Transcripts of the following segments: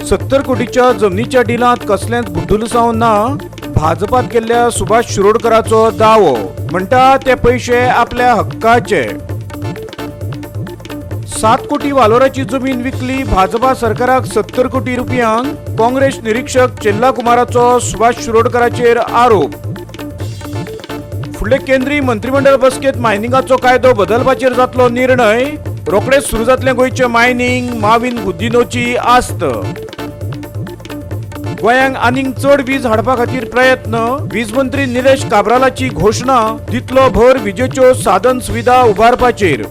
70 कोटीच्या जमनीच्या डिलांत कसलेंच बुड्डुलसांव ना. भाजपात केल्ल्या सुभाष शिरोडकराचो दावो. म्हणटा ते पयशे आपल्या हक्काचे. 7 कोटी वालोराची जमीन विकली भाजपा सरकाराक 70 कोटी रुपयांक. काँग्रेस निरीक्षक चेल्ला कुमाराचो सुभाष शिरोडकराचेर आरोप. फुडले केंद्रीय मंत्रिमंडळ बसकेत मायनिंगाचो कायदो बदलपाचेर जातलो निर्णय. रोखडेच सुरू जातले गोंयचे मायनिंग. माविन गुद्दिनोची आस्त. गोंयांक आनीक चड वीज हाडपा खातीर प्रयत्न. वीज मंत्री निलेश काब्रालाची घोषणा. दितलो भर विजेच्यो साधन सुविधा उबारपाचेर.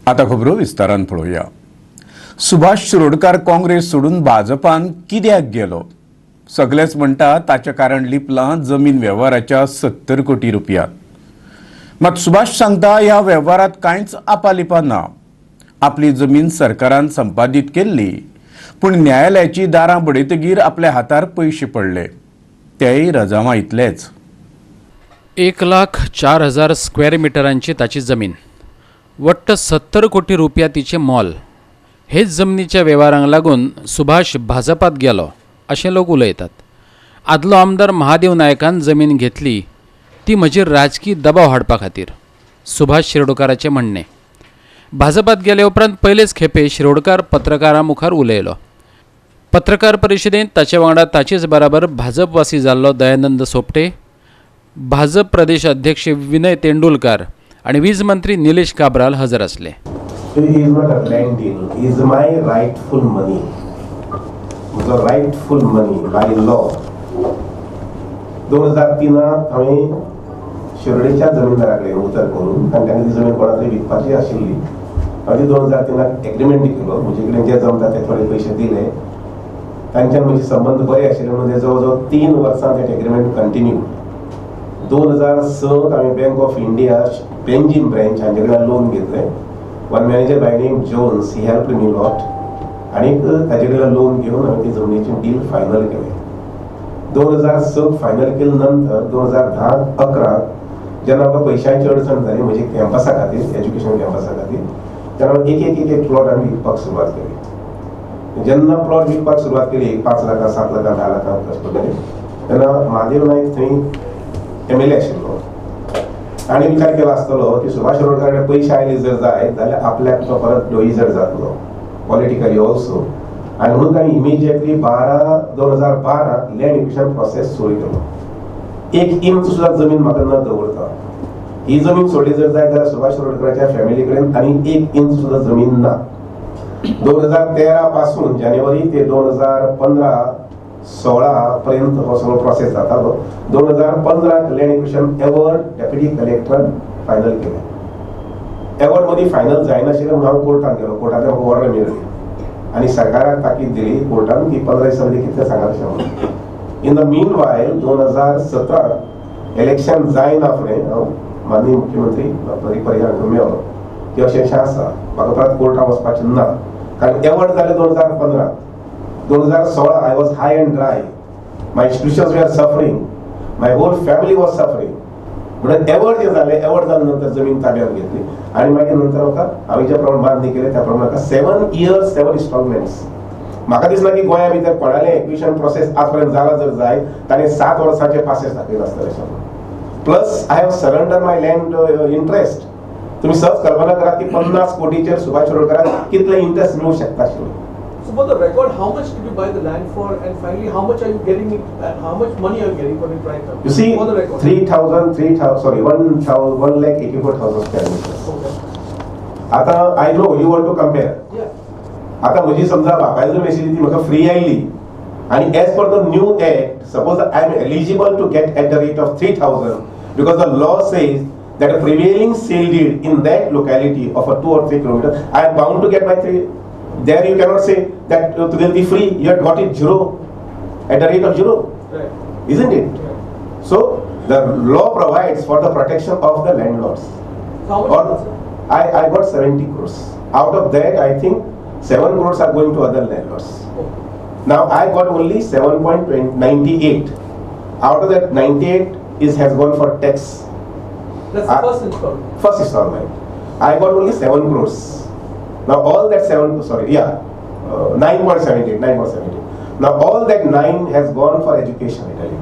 आता खबरो विस्तारान पळोवया. सुभाष शिरोडकार काँग्रेस सोडून भाजपान कित्याक गेलो? सगळेच म्हणटा ताचे कारण लिपलां जमीन वेव्हाराच्या 70 कोटी रुपयांत. मात सुभाष सांगता ह्या वेव्हारात कांयच आपालिपा ना. आपली जमीन सरकारान संपादीत केल्ली, पूण न्यायालयाची दारां बडयतकीर आपल्या हातार पयशे पडले. तेय रजामा इतलेच. 1,04,000 स्क्वेअर मिटरांची ताची जमीन. वट्ट 70 कोटी रुपया तिचे मोल. हेच जमनीच्या वेव्हारांक लागून सुभाष भाजपात गेलो अशें लोक उलयतात. आदलो आमदार महादेव नायकान जमीन घेतली ती म्हजी राजकीय दबाव हाडपा खातीर. सुभाष शिरोडकाराचें म्हणणें. भाजपात गेले उपरांत पयलेच खेपे शिरोडकार पत्रकारां मुखार उलयलो. पत्रकार परिशदेंत ताचे वांगडा ताचेच बराबर भाजपवासी जाल्लो दयानंद सोपटे, भाजप प्रदेश अध्यक्ष विनय तेंडुलकार आणि वीज मंत्री निलेश काब्राल हजर असले. He is not a land deal. He is my rightful money. The rightful money by law. 2003 हांवें शिरोडेच्या जमीनदाराकडे उतर करून कारण तांकां ती जमीन कोणा तरी विकपाची आशिल्ली. हांवें 2003 एग्रीमेंट केलो. म्हजे कडेन जे जमता ते थोडे पयशे दिले. तांच्यान म्हजे संबंध बरे आशिल्ले म्हणून जवळ जवळ 3 वर्सां ते एग्रीमेंट कंटिन्यू. 2006 हांवें bank of India Panjim branch हांचे कडल्यान लोन घेतलें. One manager by name Jones he help me lot. आणि ताचे कडल्यान लोन घेवन हांवें ती जमनीची डील फायनल केलें. 2006 फायनल केले नंतर 2010-11 जेन्ना म्हाका पयशांची अडचण जाली म्हजे कॅम्पसा खातीर एज्युकेशन कॅम्पसा खातीर तेन्ना एक प्लॉट हांवें विकपाक सुरवात केली. जेन्ना प्लॉट विकपाक सुरवात केली 5 लाख 7 लाख 10 लाख कशें पडटलें तेन्ना महादेव नायक थंय MLA आशिल्लो. आणि विचार केला आसतलो की सुभाष शिरोडकाराकडे पयशे आयले जर जायत जाल्यार आपल्याक तो परत डोईजर जातलो पॉलिटिकली ऑल्सो. आणि म्हणून ताणें इमिजिएटली 2012 लँड एक्विजिशन प्रोसेस सुरू केलो. 1 इंच सुद्धा जमीन म्हाका न दवरता. ही जमीन सोडली जर जायत जाल्यार सुभाष शिरोडकराच्या फॅमिली कडेन आनी 1 इंच सुद्धा जमीन ना. 2013 पासून जानेवारी ते 2015-16 पर्यंत हो सगळो प्रोसेस जातालो. 2015 लँड एक्विजिशन एवर्ड डेप्युटी कलेक्टरान फायनल केलें. एवर्ड मदीं फायनल जायनाशिल्लें म्हणून हांव कोर्टात गेलो. कोर्टांतल्यान म्हाका ऑर्डर मेळ्ळी आनी सरकाराक ताकीद दिली कोर्टान की 15 दिसां भितर कितें सांगा तशें म्हणून. In the meanwhile 2017 election जायना फुडें हांव माननीय मुख्यमंत्री डॉ. परिहार मेळ्ळो की अशें आसा म्हाका परत कोर्टात वचपाचें ना. कारण एवर्ड जालें 2015. 2016 I was high and dry. My institutions were suffering. My whole family was suffering. म्हणून एवर्ड जे जालें एवर्ड जाले नंतर जमीन ताब्यात घेतली आणि मागीर नंतर म्हाका हांवें ज्या प्रमाणे बांदणी केले त्या प्रमाणे म्हाका 7 years 7 installments. म्हाका दिसना की गोंया भितर कोणालें एक्विजिशन प्रोसेस आज पर्यंत जाला जर जाय ताणें 7 वर्सांचे पासेस दाखयले आसतले. Plus I have surrender my land interest. तुम्ही सहज कल्पना करात की 50 कोटीचेर सुभाष शिरोडकराक कितले इंटरेस्ट मिळू शकता आशिल्लो. So for the record, how much did you buy the land for, and finally, how much are you getting it, and how much money are you getting for it right now? You see, for the record, 1,84,000 square meters. Okay. आता I know you want to compare. Yeah. आता म्हजी समजा बापायची जमीन आशिल्ली ती म्हाका free oily आणि as per the new act, suppose I am eligible to get at the rate of 3,000 because the law says that a prevailing sale deed in that locality of a 2 or 3 kilometers, I am bound to get my 3. There you cannot say that it will be free. You have got it 0 at the rate of 0, Right. isn't it? Right. So the law provides for the protection of the landlords. How much? Or I got 70 crores. Out of that, I think 7 crores are going to other landlords. Okay. Now I got only 7.98. Out of that 98 has gone for tax. That's the first installment. First installment. I got only 7 crores. Now all that 9.78. Now all that 9 has gone for education, I tell you.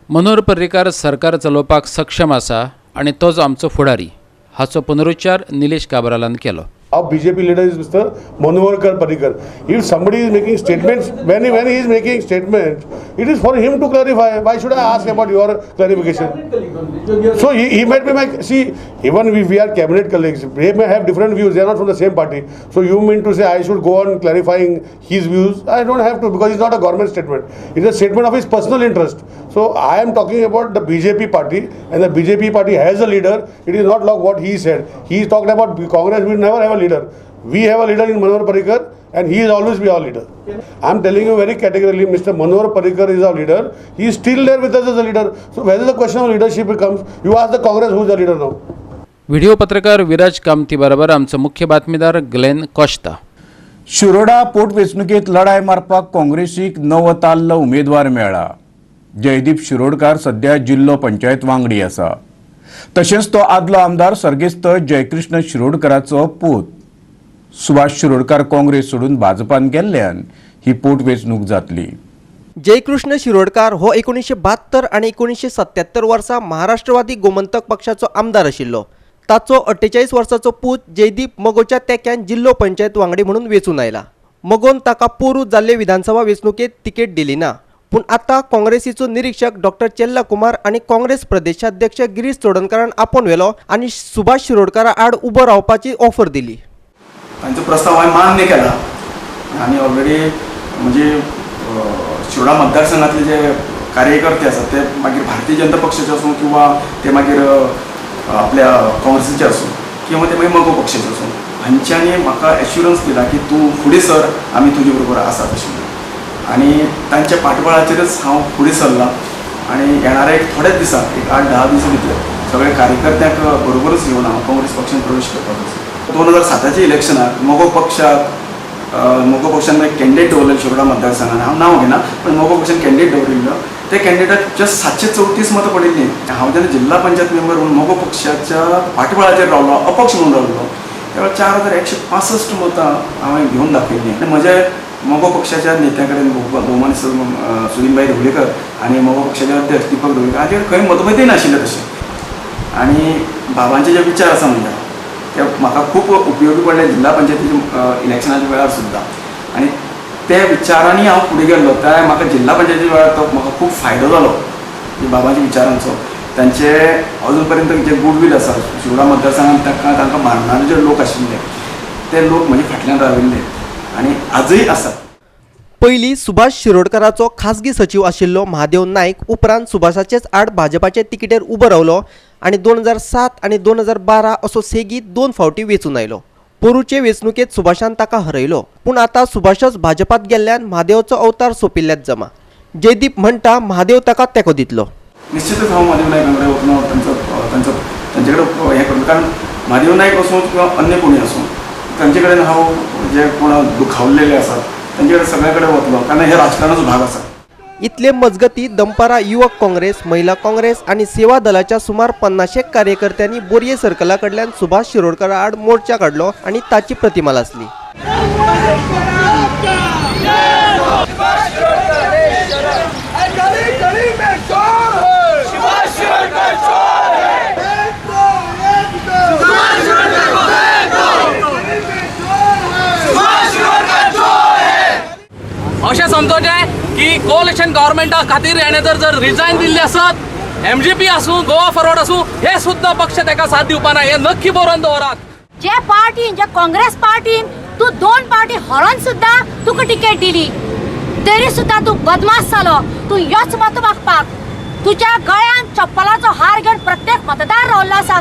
Manohar Parrikar सरकार चलोवपाक सक्षम आसा आनी तोच आमचो फुडारी हाचो पुनरुच्चार निलेश काब्रालान केलो. Our BJP leader is Mr. Manohar Parrikar. If somebody is making statements, when he is making statements, it is for him to clarify. Why should I ask about your clarification? Cabinet colleague only. So he might be my, see, even if we are cabinet colleagues, they may have different views. They are not from the same party. So you mean to say I should go on clarifying his views? I don't have to, because it's not a government statement. It's a statement of his personal interest. So I am talking about the BJP party, and the BJP party has a leader. It is not like what he said. He talked about Congress will never have a leader. We have a leader in Manohar Parrikar, and he will always be our leader. I am telling you very categorically, Mr. Manohar Parrikar is our leader. He is still there with us as a leader. So whether the question of leadership becomes, you ask the Congress who is the leader now. Video पत्रकार विराज कामती बरोबर आमचो मुख्य बातमीदार Glenn Costa. Shiroda पोटवेंचणुकेत लढाय मारपाक काँग्रेसीक नवताल्ल उमेदवार मेळ्ळा. जयदीप शिरोडकार सध्या जिल्लो पंचायत वांगडी आसा. तशेंच तो आदलो आमदार सर्गेस्त जयकृष्ण शिरोडकाराचो पूत. सुभाष शिरोडकार काँग्रेस सोडून भाजपान गेल्ल्यान ही पोटवेंचणूक जातली. जयकृष्ण शिरोडकार हो 1972 आणि 1977 वर्सा महाराष्ट्रवादी गोमंतक पक्षाचो आमदार आशिल्लो. ताचो 48 वर्साचो पूत जयदीप मगोच्या तेक्यान जिल्लो पंचायत वांगडी म्हणून वेचून आयला. मगोन ताका पोरू जाल्ले विधानसभा वेंचणुकेत तिकेट दिली ना. पूण आता काँग्रेसीचो निरीक्षक डॉक्टर चेल्ला कुमार आणि काँग्रेस प्रदेशाध्यक्ष गिरीश चोडणकरान आपोवन व्हेलो आणि सुभाष शिरोडकारा आड उबो रावपाची ऑफर दिली. तांचो प्रस्ताव हांवें मान्य केला आनी ऑलरेडी म्हणजे शिरोडा मतदारसंघातले जे कार्यकर्ते आसात ते मागीर भारतीय जनता पक्षाचे आसूं किंवा ते मागीर आपल्या काँग्रेसीचे आसूं किंवा ते मागीर मगो पक्षाचे आसूं हांच्यांनी म्हाका एश्युरन्स दिला की तूं फुडें सर, आमी तुजे बरोबर आसा तशें. आनी तांच्या पाठबळाचेरच हांव फुडें सरलां आनी येणाऱ्या एक थोड्याच दिसाक एक 8-10 दिसां भितर सगळ्या कार्यकर्त्यांक बरोबरच घेवन हांव काँग्रेस पक्षान प्रवेश करपाक वचूं. 2007च्या इलेक्शनाक मगो पक्षान कॅन्डिडेट दवरलेलो शिरोडा मतदारसंघान. हांव नांव घेना, पण मगो पक्षान कॅन्डिडेट दवरिल्लो. ते कॅन्डिडेटाक जस्ट 734 मतां पडिल्लीं. हांव जेन्ना जिल्हा पंचायत मेंबर म्हणून मगो पक्षाच्या पाठबळाचेर रावलो, अपक्ष म्हणून रावलो, त्या वेळार 4165 मतां हांवें घेवन दाखयल्लीं. आनी म्हजे मगो पक्षाच्या नेत्या कडेन भोवमान सुदीनबाई ढवळीकर आनी मगो पक्षाचे अध्यक्ष दीपक ढवळीकर हाचेर खंय मतभेदय नाशिल्ले तशें. आनी बाबांचे जे विचार आसा म्हणजे ते म्हाका खूब उपयोगी पडले जिल्हा पंचायतीच्या इलेक्शनाच्या वेळार सुद्दां. आनी त्या विचारांनी हांव फुडें गेल्लो. त्या म्हाका जिल्हा पंचायतीच्या वेळार तो म्हाका खूब फायदो जालो बाबांच्या विचारांचो. तांचे अजून पर्यंत जे गुडवील आसा शिरोडा मतदारसंघात तांकां मारणारे जे लोक आशिल्ले ते लोक म्हजे फाटल्यान राविल्ले आनी आजय आसात. पयलीं सुभाष शिरोडकाराचो खासगी सचिव आशिल्लो महादेव नायक उपरांत सुभाषाचेच आड भाजपाचे तिकेटेर उबो रावलो आनी 2007 आनी 2012 असो सेगीत 2 फावटी वेचून आयलो. पोरूचे वेंचणुकेत सुभाषान ताका हरयलो. पूण आतां सुभाषच भाजपात गेल्ल्यान महादेवचो अवतार सोंपिल्ल्यात जमा. जयदीप म्हणटा महादेव ताका तेंको दितलो. निश्चितच हांव महादेव नायका कडेन वचून तांचे कडेन हें करता. कारण महादेव नायक आसूं किंवा अन्य कोणी आसूं तांचे कडेन हांव जे कोण दुखावलेले आसात तांचे कडेन सगळे कडेन वतलो, कारण हे राजकारणाचो भाग आसा. इतले मजगती दंपारा युवक काँग्रेस, महिला काँग्रेस आणि सेवा दलाच्या सुमार 50 कार्यकर्त्यांनी बोरये सर्कला कडल्यान सुभाष शिरोडकारा आड मोर्चा काढलो आणि ताची प्रतिमा लासली. अशें समजोचें की कोalition गव्हर्मेंटा खातीर हेणें जर रिजायन दिल्ले आसत, MGP आसूं, गोवा फॉरवर्ड आसूं, हे सुद्दां पक्ष ताका साथ दिवपाना. हे नक्की बरोवन दवरात. जे पार्टीन, जे काँग्रेस पार्टीन तू 2 पार्टी हरोन सुद्दां तुका टिकेट दिली, तरी सुद्दां तू बदमाश जालो. तू योच मत मागपाक तुज्या गळ्यान चप्पलाचो हार घेवन प्रत्येक मतदार रावल्लो आसा.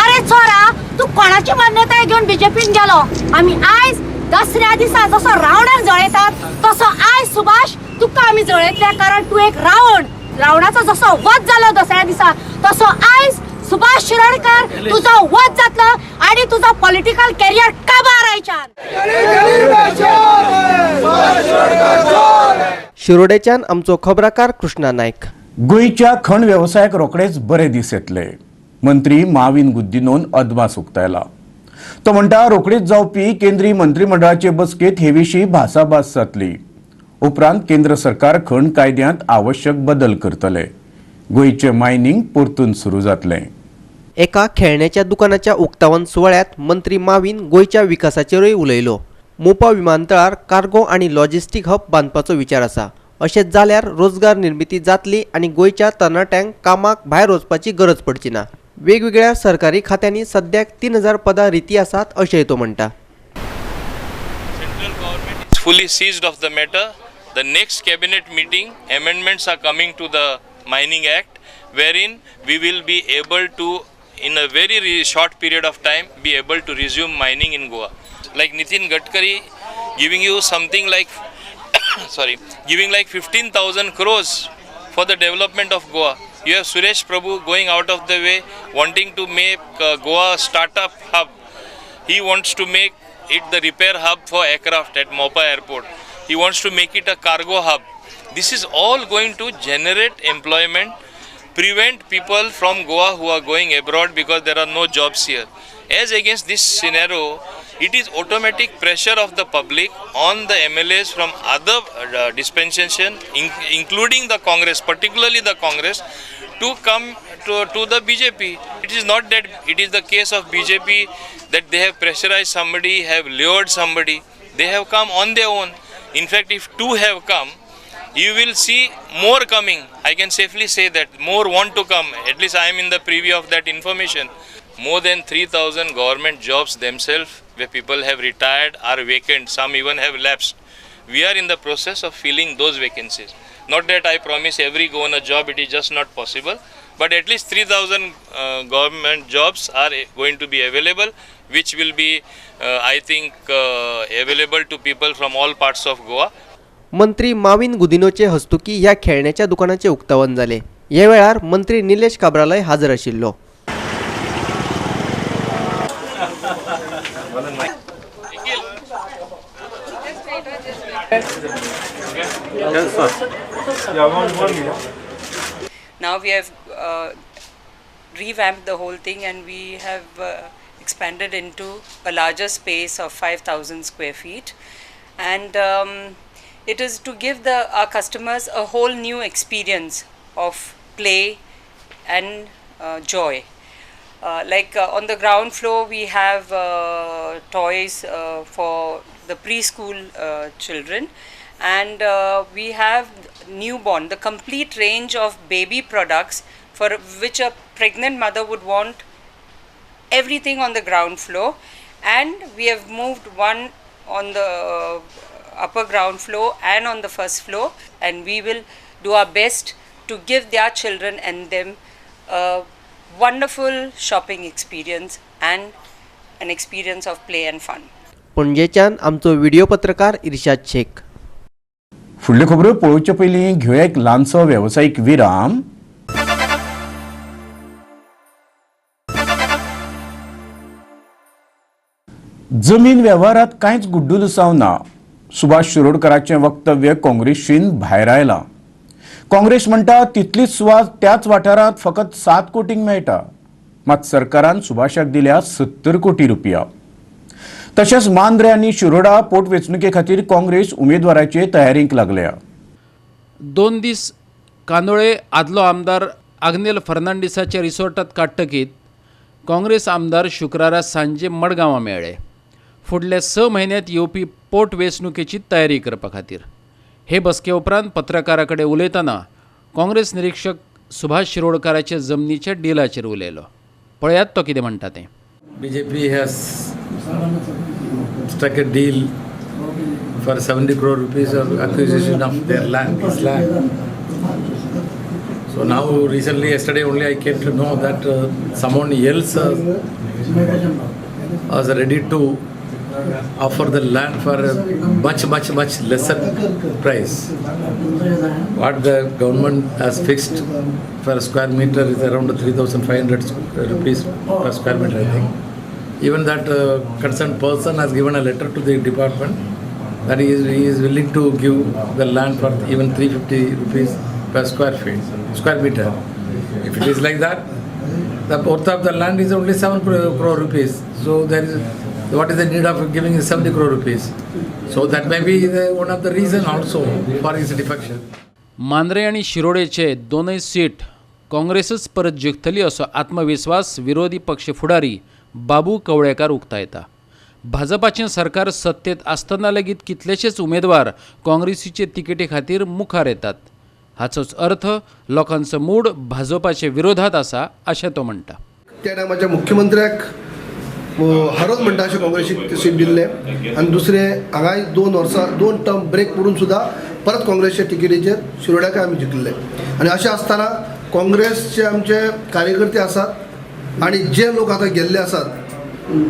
अरे चोरा, तू कोणाची मान्यताय घेवन बीजेपीन गेलो. आमी आयज दसऱ्या दिसा जसो रावणाक जळयतात तसो आयज सुभाष तुका आमी जळयतले, कारण तू एक रावणाचो जसो वध जालो दसऱ्या दिसा तसो आयज सुभाष शिरोडकर तुजो वध जातलो आणि तुजो पॉलिटिकल कॅरियर काबार आयच्यान. शिरोडेच्यान आमचो खबराकार कृष्णा नायक. गोंयच्या खण वेवसायाक रोखडेच बरे दीस येतले. मंत्री माविन गुद्दीनोन अदमास उक्तायला. तो म्हणटा रोखडीच जावपी केंद्रीय मंत्रिमंडळाचे बसकेत हे विशीं भासाभास जातली. उपरांत केंद्र सरकार खण कायद्यांत आवश्यक बदल करतले. गोंयचे मायनिंग परतून सुरू जातलें. एका खेळण्याच्या दुकानाच्या उक्तावण सुवाळ्यात मंत्री माविन गोंयच्या विकासाचेरूय उलयलो. मोपा विमानतळार कार्गो आणि लॉजिस्टीक हब बांदपाचो विचार आसा. अशें जाल्यार रोजगार निर्मिती जातली आनी गोंयच्या तरणाट्यांक कामाक भायर वचपाची गरज पडची ना. वेगवेगळ्या सरकारी खात्यांनी सद्याक 3000 पदां रिती आसात अशेंय तो म्हणटा. Central government is fully seized of the matter. The next cabinet meeting, amendments are coming to the Mining Act, wherein we will be able to, in a very short period of time, be able to resume mining in Goa. Like Nitin Gadkari giving you something like, giving like 15,000 crores for the development of Goa. You have Suresh Prabhu going out of the way, wanting to make Goa startup hub. He wants to make it the repair hub for aircraft at Mopa Airport. He wants to make it a cargo hub. This is all going to generate employment, prevent people from Goa who are going abroad because there are no jobs here. As against this scenario, it is automatic pressure of the public on the MLAs from other dispensation, including the Congress, particularly the Congress, to come to the BJP. It is not that it is the case of BJP that they have pressurized somebody, have lured somebody. They have come on their own. In fact, if two have come, you will see more coming. I can safely say that more want to come. At least I am in the preview of that information. More than 3,000 government jobs themselves, where people have retired, are vacant. Some even have lapsed. We are in the process of filling those vacancies. Not that I promise every governor job, it is just not possible. But at least 3,000 government jobs are going to be available, which will be, I think, available to people from all parts of Goa. मंत्री माविन गुदिनोचे हस्तुकी ह्या खेळण्याच्या दुकानाचे उक्तावण जाले. ह्या वेळार मंत्री निलेश काब्रालय हाजर आशिल्लो. Now we have revamped the whole thing and we have expanded into a larger space of 5,000 square feet, and it is to give our customers a whole new experience of play and joy. On the ground floor we have toys for the preschool children, and we have newborn, the complete range of baby products for which a pregnant mother would want everything on the ground floor. And we have moved one on the upper ground floor and on the first floor, and we will do our best to give their children and them a wonderful shopping experience and an experience of play and fun. पणजेच्यान आमचो video पत्रकार इर्शाद शेख. फुडल्यो खबरो पळोवचे पयलीं घेवया एक ल्हानसो वेवसायीक विराम. जमीन वेव्हारात कांयच गुड्डूलसांव ना. सुभाष शिरोडकरांचें वक्तव्य काँग्रेसीन भायर आयलां. काँग्रेस म्हणटा तितलीच सुवात त्याच वाठारांत फकत 7 कोटींक मेळटा. मात सरकारान सुभाषाक दिल्या 70 कोटी रुपया. तशेंच मांद्रे आनी शिरोडा पोटवेंचणुके खातीर काँग्रेस उमेदवाराचे तयारीक लागल्या. 2 दीस कांदोळे आदलो आमदार आग्नेल फर्नांडिसाच्या रिसॉर्टात काडटकीत काँग्रेस आमदार शुक्रारा सांजे मडगांवां मेळ्ळे. फुडल्या 6 म्हयन्यांत येवपी पोटवेंचणुकेची तयारी करपा खातीर. हे बसके उपरांत पत्रकारां कडेन उलयतना काँग्रेस निरीक्षक सुभाष शिरोडकाराचे जमनीच्या डिलाचेर उलयलो. पळयात तो कितें म्हणटा तें. BJP has struck a deal for 70 crore rupees of acquisition of their land, this land. So now recently, yesterday only I came to know that someone else was ready to offer the land for a much lesser price. What the government has fixed for a square meter is around 3,500 rupees per square meter, I think. Even that concerned person has given a letter to the department that he is willing to give the land for even 350 rupees per square meter. If it is like that, The worth of the land is only 7 crore rupees. So there is, what is the need of giving 70 crore rupees? So that may be one of the reason also for his defection. Mandrem आणि शिरोडेचे दोनही seat काँग्रेसच परत जिखतली असो आत्मविश्वास विरोधी पक्ष फुडारी बाबू कवळेकार उक्तायता. भाजपाचें सरकार सत्तेत आसतना लेगीत कितलेशेच उमेदवार काँग्रेसीचे तिकेटी खातीर मुखार येतात. हाचोच अर्थ लोकांचो मूड भाजपाचे विरोधात आसा अशें तो म्हणटा. त्या टायमाच्या मुख्यमंत्र्याक हरोन म्हणटा अशें काँग्रेसीक सीट दिल्ले आनी दुसरे हांगा 2 वर्सां 2 टर्म ब्रेक पडून सुद्दां परत काँग्रेसच्या तिकेटीचेर शिरोड्याक आमी जिखले. आनी अशें आसतना काँग्रेसचे आमचे कार्यकर्ते आसात आनी जे लोक आतां गेल्ले आसात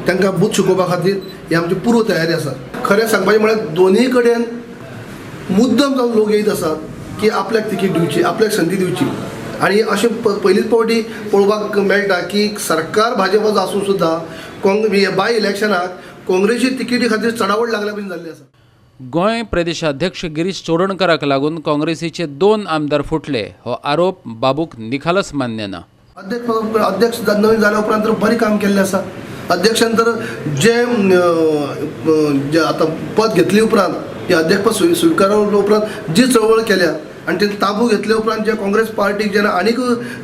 तांकां बूथ शिकोवपा खातीर ही आमची पूर्व तयारी आसा. खरें सांगपाचें म्हळ्यार दोनूय कडेन मुद्दम जावन लोक येयत आसात की आपल्याक तिकीट दिवची, आपल्याक संदी दिवची. आणि अशें पयलींच फावटी पळोवपाक मेळटा की सरकार भाजपाचो आसून सुद्दां बाय इलेक्शनाक काँग्रेसी तिकेटी खातीर चडावड लागल्या पयलीं जाल्ली आसा. गोंय प्रदेशाध्यक्ष गिरीश चोडणकराक लागून काँग्रेसीचे 2 आमदार फुटले हो आरोप बाबूक निखालस मान्य ना. अध्यक्ष नवीन जाल्या उपरांत बरें काम केल्लें आसा. अध्यक्षान तर जे आतां पद घेतले उपरांत ते अध्यक्षपद स्विकारल्या उपरांत जी चळवळ केल्या आनी ते ताबू घेतले उपरांत जे काँग्रेस पार्टीक जेन्ना आनीक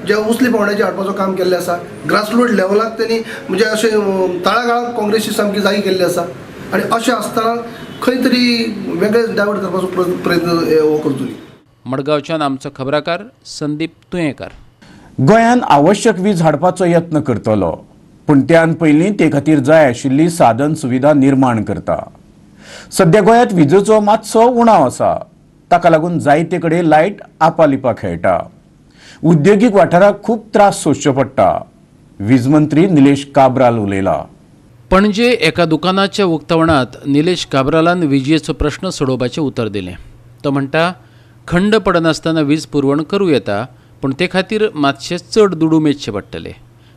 जे उचली पावण्याचें हाडपाचो काम केल्लें आसा. ग्रासरूट लेवलाक तेणी म्हणजे अशें तळागाळाक काँग्रेसी सामकी जागी केल्ली आसा. आनी अशें आसतना खंय तरी वेगळें डायवर्ट करपाचो प्रयत्न हो करतली. मडगांवच्यान आमचो खबराकार संदीप तुयेंकार. गोंयान आवश्यक वीज हाडपाचो यत्न करतलो, पूण त्यान पयलीं ते खातीर जाय आशिल्ली साधन सुविधा निर्माण करता. सध्या गोंयांत विजेचो मातसो उणाव आसा. ताका लागून जायते कडेन लायट आपालिपा खेळटा. उद्योगीक वाठाराक खूब त्रास सोंसचे पडटा. वीज मंत्री निलेश काब्राल उलयला. पणजे एका दुकानाच्या उक्तावणात निलेश काब्रालान विजेचो प्रश्न सोडोवपाचें उतर दिलें. तो म्हणटा खंड पडनासतना वीज पुरवण करूं येता, पूण ते खातीर मातशें चड दुडू मेजचें पडटलें.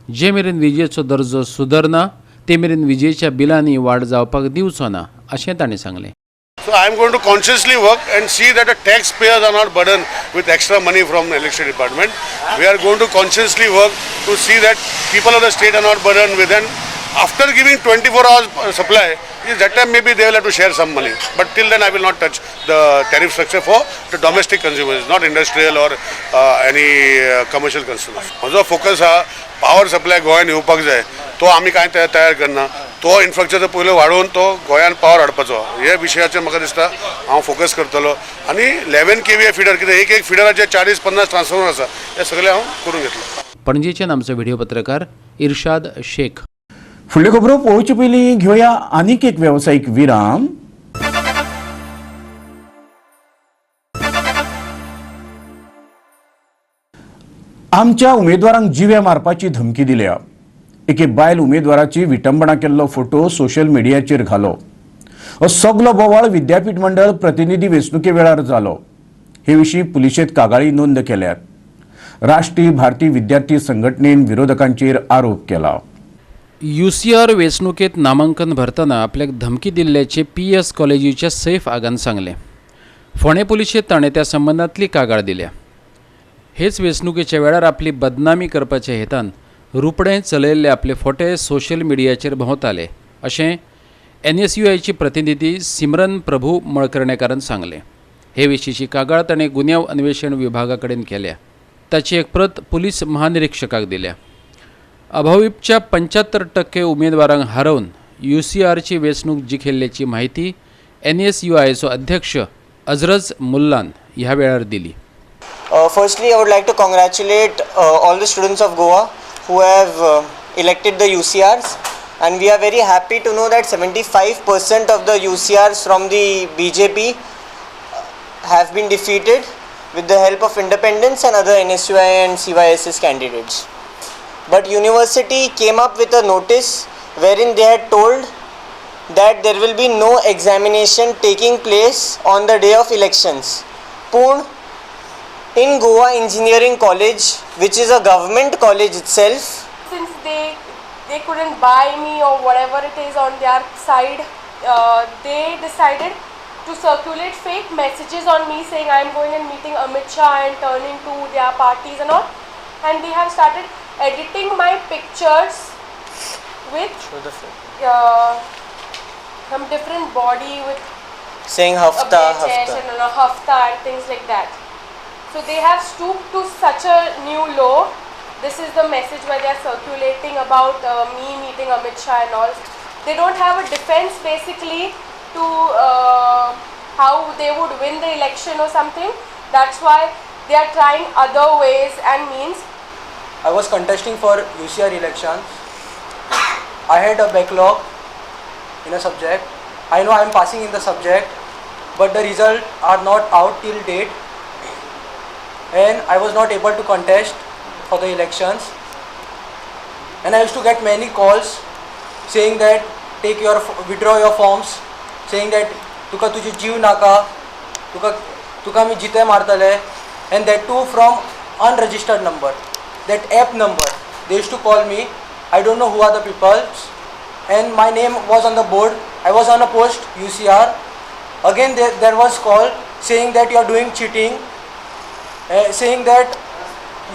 जे मेरेन विजेचो दर्जो सुदरना ते मेरेन विजेच्या बिलांनी वाड जावपाक दिवचो ना अशें ताणें सांगलें. So I am going to consciously work and see that the taxpayers are not burdened with extra money from the electricity department. We are going to consciously work to see that people of the state are not burdened with, and after giving 24 hours supply, that time maybe they will have to share some money. But till then I will not touch the tariff structure for the domestic consumers, not industrial or any commercial consumers. माझो focus हा power supply गोंयान येवपाक जाय. तो आमी काय तयार करना. तो इन्फ्रास्ट्रक्चर पयलो वाडोवन तो गोंयान पावर हाडपाचो हे विशयाचेर म्हाका दिसता हांव फोकस करतलो. आनी 11 kVA फिडर कितें एक फिडराचे 40-50 ट्रान्सफॉर्मर आसा हे सगळे हांव करून घेतलो. पणजेच्यान आमचो व्हिडिओ पत्रकार इर्शाद शेख. फुडल्यो खबरो पळोवचे पयलीं घेवया आनीक एक वेवसायीक विराम. आमच्या उमेदवारांक जिवे मारपाची धमकी दिल्या. एके बायल उमेदवाराची विटंबना केल्लो फोटो सोशल मिडियाचेर घालो. हो सगलो बोवाळ विद्यापीठ मंडळ प्रतिनिधी वेंचणुके वेळार जालो. हे विशीं पुलिशेंत कागाळी नोंद केल्यात. राष्ट्रीय भारतीय विद्यार्थी संघटनेन विरोधकांचेर आरोप केला. UCR वेंचणुकेत नामांकन भरतना आपल्याक धमकी दिल्ल्याचे PS कॉलेजीच्या सैफ आगान सांगलें. फोंडे पुलिशेंत ताणें त्या संबंदांतली कागाळ दिल्या. हेच वेंचणुकेच्या वेळार आपली बदनामी करपाच्या हेतान रुपडे चलयल्ले आपले फोटे सोशल मिडियाचेर भोंवताले अशें NSUIची प्रतिनिधी सिमरन प्रभू मळकर्णेकारान सांगलें. हे विशींची कागाळ ताणें गुन्यांव अन्वेषण विभागा कडेन केल्या. ताची एक प्रत पुलीस महानिरीक्षकाक दिल्या. अभाविपच्या 75% उमेदवारांक हारोवन UCRची वेंचणूक जिखिल्ल्याची माहिती NSUIचो अध्यक्ष अजरज मुल्लान ह्या वेळार दिली. Firstly, I would like to congratulate all the students of Goa who have elected the UCRs, and we are very happy to know that 75% of the UCRs from the BJP have been defeated with the help of independents and other NSUI and CYSS candidates. But university came up with a notice wherein they had told that there will be no examination taking place on the day of elections. Poon, in Goa Engineering College, which is a government college itself, since they couldn't buy me or whatever it is on their side, they decided to circulate fake messages on me saying I am going and meeting Amit Shah and turning to their parties and all, and they have started editing my pictures with some different body with saying a bare chest and a hafta and things like that. So they have stooped to such a new low. This is the message where they are circulating about me meeting Amit Shah and all. They don't have a defense basically to how they would win the election or something. That's why they are trying other ways and means. I was contesting for UCR elections. I had a backlog in a subject. I know I am passing in the subject, but the results are not out till date, and I was not able to contest for the elections. And I used to get many calls saying that withdraw your forms, saying that तुका तुझी जीव नाका, तुका मी जिते मारतले, and that too from unregistered number, that app number. They used to call me. I don't know who are the people, and my name was on the board. I was on a post UCR. Again there was call saying that you are doing cheating, saying that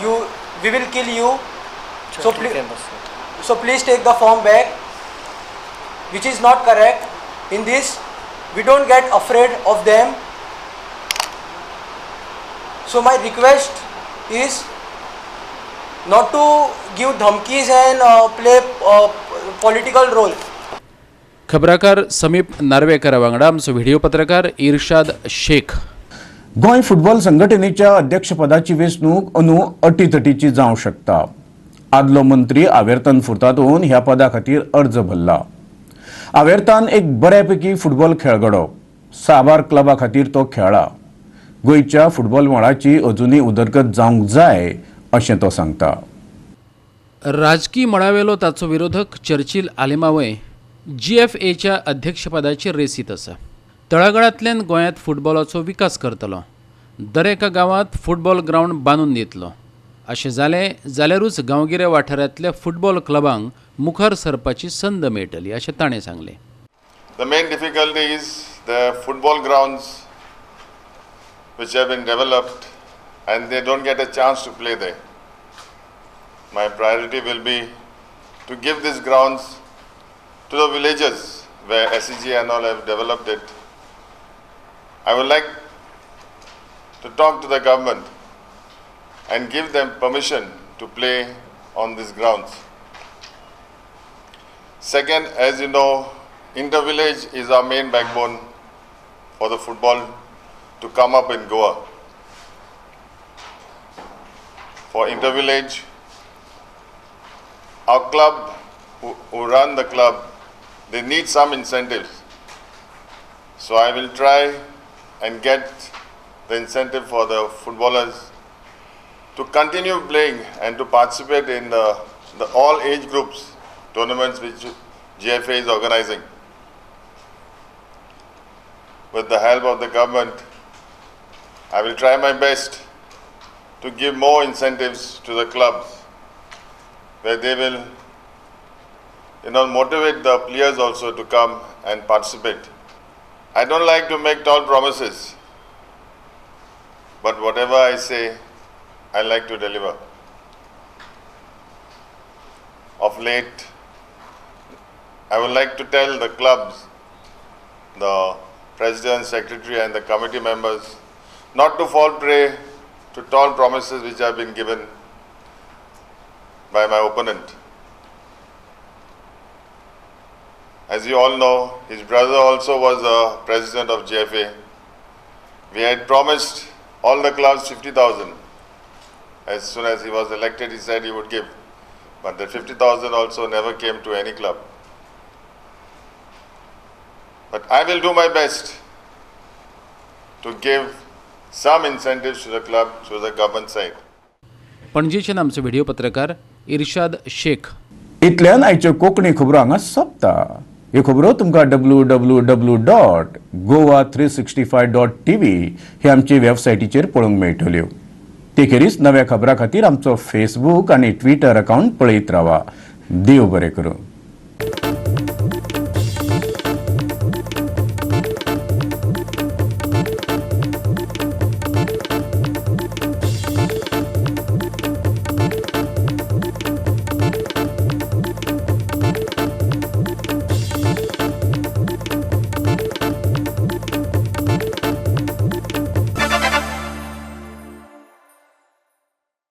we will kill you. So please take the form back, which is not correct. In this, we don't get afraid of them. So my request is not to give dhamkis and play political role. खबराकार समीप नार्वेकर वांगडा आमचो video पत्रकार इर्शाद Shaikh. Goa football संघटनेच्या अध्यक्षपदाची वेंचणूक अंदू अटीतटीची जावंक शकता. आदलो मंत्री आवेर्तान फुर्तादोन ह्या पदा खातीर अर्ज भरला. आवेर्तान एक बऱ्यापैकी फुटबॉल खेळगडो. साबार क्लबा खातीर तो खेळ्ळा. गोंयच्या फुटबॉल मळाची अजुनूय उदरगत जावंक जाय अशें तो सांगता. राजकीय मळावेलो ताचो विरोधक चर्चिल आलेमावय GFAच्या अध्यक्षपदाची रेसीत आसा. तळागाळांतल्यान गोंयांत फुटबॉलाचो विकास करतलो. दरेका गांवांत फुटबॉल ग्रावंड बांदून दितलो. अशें जालें जाल्यारूच गांवगिऱ्या वाठारांतल्या फुटबॉल क्लबांक मुखार सरपाची संद मेळटली अशें ताणें सांगलें. The main difficulty is the football grounds which have been developed and they don't get a chance to play there. My priority will be to give these grounds to the villages where SEG and all have developed it. I would like to talk to the government and give them permission to play on these grounds. Second, as you know, inter-village is our main backbone for the football to come up in Goa. For inter-village, our club, who run the club, they need some incentives. So I will try and get the incentive for the footballers to continue playing and to participate in the all age groups tournaments which GFA is organizing. With the help of the government, I will try my best to give more incentives to the clubs where they will motivate the players also to come and participate. I don't like to make tall promises, but whatever I say, I like to deliver. Of late, I would like to tell the clubs, the president, secretary and the committee members not to fall prey to tall promises which have been given by my opponent. As you all know, his brother also was a president of GFA. We had promised all the clubs 50,000. As soon as he was elected, he said he would give. But the 50,000 also never came to any club. But I will do my best to give some incentives to the club through the government side. पणजीच्यान आमचो video पत्रकार इर्शाद शेख. इतल्यान आयच्यो कोंकणी खबरो हांगा सोंपता. ह्यो खबरो तुमकां www.goa365.tv हे आमचे वेबसायटीचेर पळोवंक मेळटल्यो. तेखेरीज नव्या खबरां खातीर आमचो फेसबूक आनी ट्विटर अकावंट पळयत रावा. देव बरें करूं.